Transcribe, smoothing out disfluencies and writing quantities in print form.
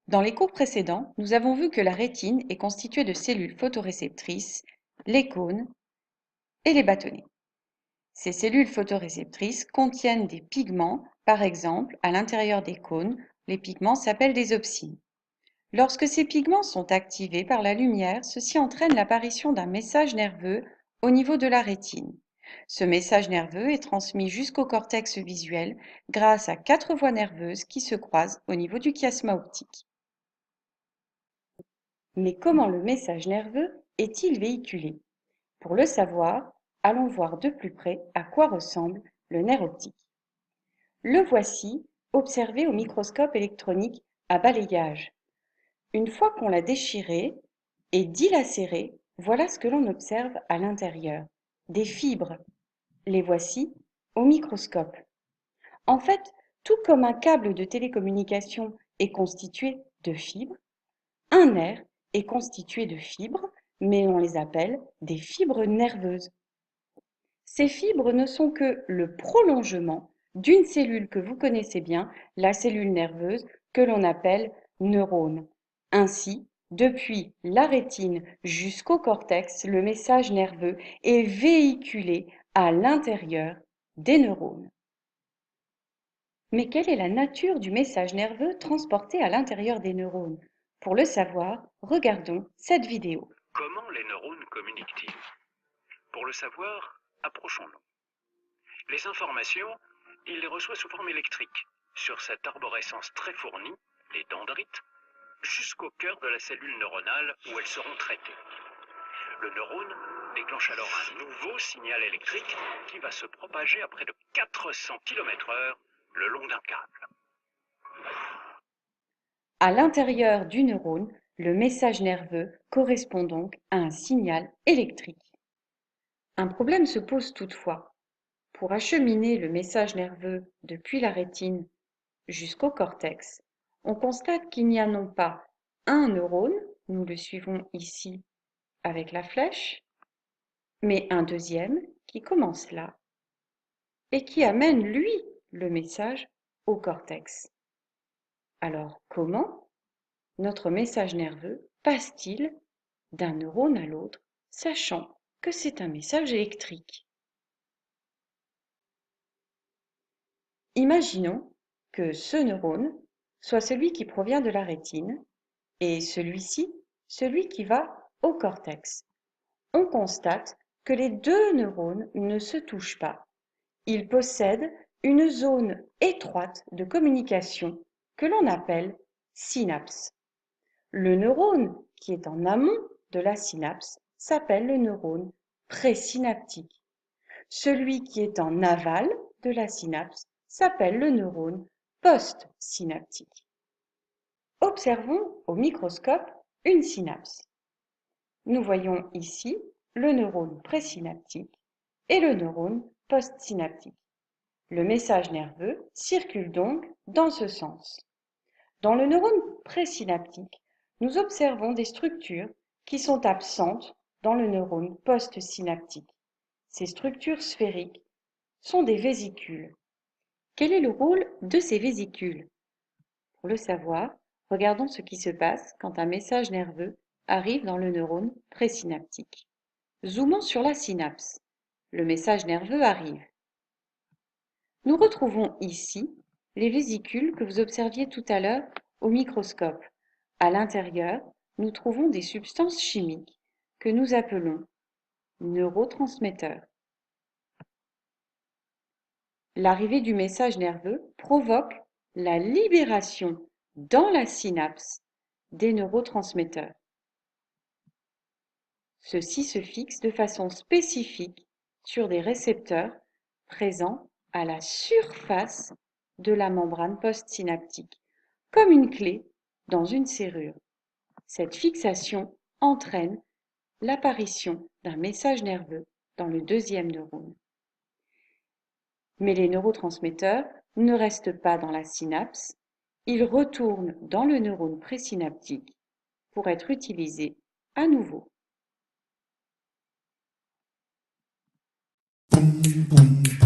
Dans les cours précédents, nous avons vu que la rétine est constituée de cellules photoréceptrices, les cônes et les bâtonnets. Ces cellules photoréceptrices contiennent des pigments, par exemple, à l'intérieur des cônes, les pigments s'appellent des opsines. Lorsque ces pigments sont activés par la lumière, ceci entraîne l'apparition d'un message nerveux au niveau de la rétine. Ce message nerveux est transmis jusqu'au cortex visuel grâce à 4 voies nerveuses qui se croisent au niveau du chiasma optique. Mais comment le message nerveux est-il véhiculé? Pour le savoir, allons voir de plus près à quoi ressemble le nerf optique. Le voici, observé au microscope électronique à balayage. Une fois qu'on l'a déchiré et dilacéré, voilà ce que l'on observe à l'intérieur. Des fibres. Les voici au microscope. En fait, tout comme un câble de télécommunication est constitué de fibres, un nerf est constitué de fibres, mais on les appelle des fibres nerveuses. Ces fibres ne sont que le prolongement d'une cellule que vous connaissez bien, la cellule nerveuse, que l'on appelle neurone. Ainsi, depuis la rétine jusqu'au cortex, le message nerveux est véhiculé à l'intérieur des neurones. Mais quelle est la nature du message nerveux transporté à l'intérieur des neurones? Pour le savoir, regardons cette vidéo. Comment les neurones communiquent-ils? Pour le savoir, approchons-nous. Les informations, il les reçoit sous forme électrique, sur cette arborescence très fournie, les dendrites, jusqu'au cœur de la cellule neuronale où elles seront traitées. Le neurone déclenche alors un nouveau signal électrique qui va se propager à près de 400 km/h le long d'un câble. À l'intérieur du neurone, le message nerveux correspond donc à un signal électrique. Un problème se pose toutefois. Pour acheminer le message nerveux depuis la rétine jusqu'au cortex, on constate qu'il n'y a non pas un neurone, nous le suivons ici avec la flèche, mais un deuxième qui commence là et qui amène, lui, le message au cortex. Alors comment notre message nerveux passe-t-il d'un neurone à l'autre, sachant que c'est un message électrique? Imaginons que ce neurone soit celui qui provient de la rétine et celui-ci, celui qui va au cortex. On constate que les deux neurones ne se touchent pas. Ils possèdent une zone étroite de communication que l'on appelle synapse. Le neurone qui est en amont de la synapse s'appelle le neurone présynaptique. Celui qui est en aval de la synapse s'appelle le neurone postsynaptique. Observons au microscope une synapse. Nous voyons ici le neurone présynaptique et le neurone postsynaptique. Le message nerveux circule donc dans ce sens. Dans le neurone présynaptique, nous observons des structures qui sont absentes dans le neurone postsynaptique. Ces structures sphériques sont des vésicules. Quel est le rôle de ces vésicules? Pour le savoir, regardons ce qui se passe quand un message nerveux arrive dans le neurone présynaptique. Zoomons sur la synapse. Le message nerveux arrive. Nous retrouvons ici les vésicules que vous observiez tout à l'heure au microscope. À l'intérieur, nous trouvons des substances chimiques que nous appelons neurotransmetteurs. L'arrivée du message nerveux provoque la libération dans la synapse des neurotransmetteurs. Ceux-ci se fixent de façon spécifique sur des récepteurs présents à la surface de la membrane postsynaptique, comme une clé dans une serrure. Cette fixation entraîne l'apparition d'un message nerveux dans le deuxième neurone. Mais les neurotransmetteurs ne restent pas dans la synapse, ils retournent dans le neurone présynaptique pour être utilisés à nouveau. boum,